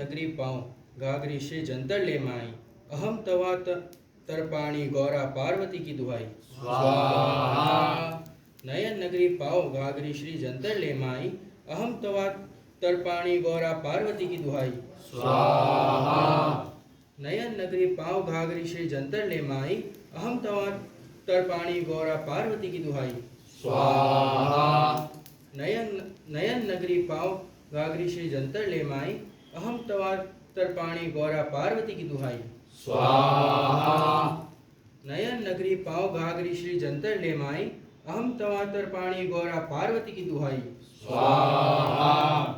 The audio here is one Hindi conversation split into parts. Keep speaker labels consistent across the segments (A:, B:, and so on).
A: नगरी पाऊँ घाघरी श्री जंतर ले माई, अहम तवा तरपाणी गौरा पार्वती की दुहाई।
B: स्वाहा।
A: नयन नगरी पाओ घाघरी श्री जंतर ले माई, अहम तवा तरपाणी गौरा पार्वती की दुहाई।
B: स्वाहा।
A: नयन नगरी पाओ घाघरी श्री जंतर ले माई, अहम तवा तरपाणी गौरा पार्वती की दुहाई।
B: स्वाहा।
A: नयन नगरी पाओ घाघरी श्री जंतर ले माई, अहम तवा तरपाणी गौरा पार्वती की दुहाई।
B: स्वाहा।
A: नयन नगरी पाओ घाघरी श्री जंतर ले माई, अहम तवा तरपाणी गौरा पार्वती की दुहाई।
B: स्वाहा।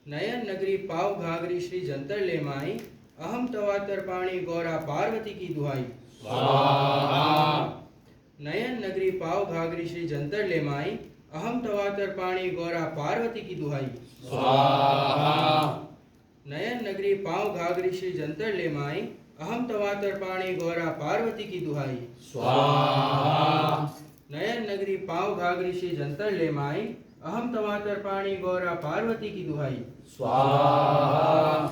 A: नयन नगरी पाओ घाघरी श्री जंतर ले माई, अहम तवा तरपाणी गौरा पार्वती की दुहाई।
B: स्वाहा।
A: नयन नगरी पाओ घाघरी श्री जंतर ले माई, अहम तवा तरपाणी गौरा पार्वती की दुहाई।
B: स्वाहा।
A: नयन नगरी पाओ घाघरी श्री जंतर ले माई, अहम तवा तरपाणी गौरा पार्वती की दुहाई।
B: स्वाहा।
A: नयन नगरी पाओ घाघरी श्री जंतर ले माई, अहम तवा तरपाणी गौरा पार्वती की दुहाई।
B: स्वाहा।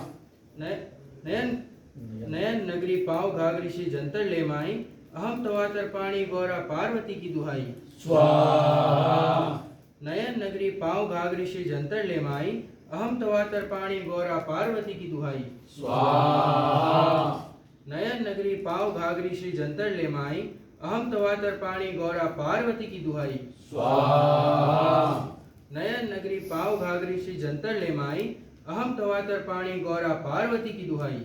A: नयन नगरी पाओ घाघरी श्री जंतर ले माई, अहम तवा तरपाणी गौरा पार्वती की दुहाई।
B: स्वाहा।
A: नयन नगरी पाओ घाघरी श्री जंतर ले माई, अहम तवा तरपाणी गौरा पार्वती की दुहाई।
B: स्वाहा।
A: नयन नगरी पाओ घाघरी श्री जंतर ले माई, अहम तवा तरपाणी गौरा पार्वती की दुहाई।
B: स्वाहा।
A: नयन नगरी पाओ घाघरी श्री जंतर ले माई, अहम तवा तरपाणी गौरा पार्वती की दुहाई।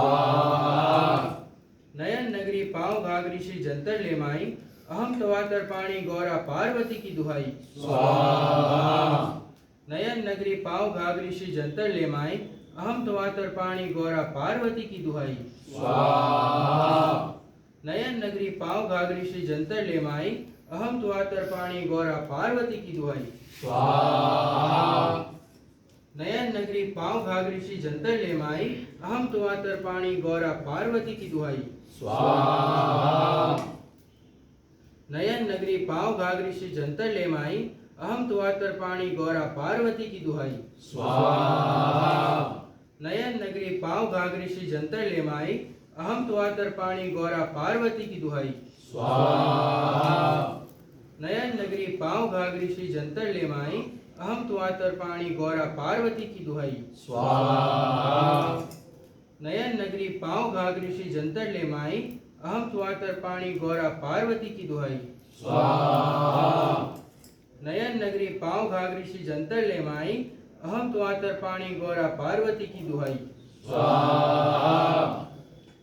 B: स्वाहा।
A: नयन नगरी पाओ घाघरी श्री जंतर ले माई, अहम तवा तरपाणी गौरा पार्वती की दुहाई।
B: स्वाहा।
A: नयन नगरी पाओ घाघरी श्री जंतर ले माई, अहम तवा तरपाणी गौरा पार्वती की दुहाई।
B: स्वाहा।
A: नयन नगरी पाओ घाघरी श्री जंतर ले माई, अहम तवा तरपाणी गौरा पार्वती की दुहाई।
B: स्वाहा।
A: नयन नगरी पाओ घाघरी श्री जंतर ले माई, अहम तवा तरपाणी गौरा पार्वती की दुहाई।
B: स्वाहा।
A: नयन नगरी पाओ घाघरी श्री जंतर ले माई, अहम तवा तरपाणी गौरा पार्वती की दुहाई।
B: स्वाहा।
A: नयन नगरी पाओ घाघरी श्री जंतर ले माई, अहम तवा तरपाणी गौरा पार्वती की दुहाई।
B: स्वाहा।
A: नयन नगरी पाओ घाघरी श्री जंतर ले माई, अहम तवा तरपाणी गौरा पार्वती की दुहाई।
B: स्वाहा।
A: नयन नगरी पाओ घाघरी श्री जंतर ले माई, अहम तवा तरपाणी गौरा पार्वती की दुहाई।
B: स्वाहा।
A: नयन नगरी पाओ घाघरी श्री जंतर ले माई, अहम तवा तरपाणी गौरा पार्वती की दुहाई।
B: स्वाहा।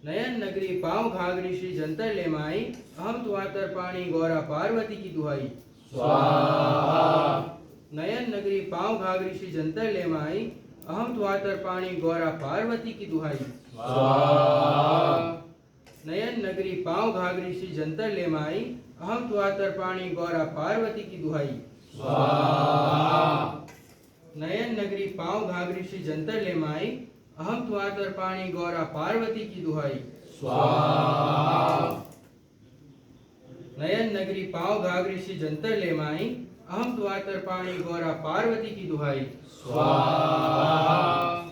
A: नयन नगरी पाओ घाघरी श्री जंतर ले माई, अहम तवा तरपाणी गौरा पार्वती की दुहाई।
B: स्वाहा।
A: नयन नगरी पाओ घाघरी श्री जंतर ले माई, अहम तवा तरपाणी गौरा पार्वती की दुहाई।
B: स्वाहा।
A: नयन नगरी पाओ घाघरी श्री जंतर ले माई, अहम तवा तरपाणी गौरा पार्वती की दुहाई।
B: स्वाहा।
A: नयन नगरी पाओ घाघरी श्री जंतर ले माई, अहम तवा तरपाणी गौरा पार्वती की दुहाई।
B: स्वाहा।
A: नयन नगरी पाओ घाघरी श्री जंतर ले माई, अहम तवा तरपाणी गौरा पार्वती की दुहाई।
B: स्वाहा।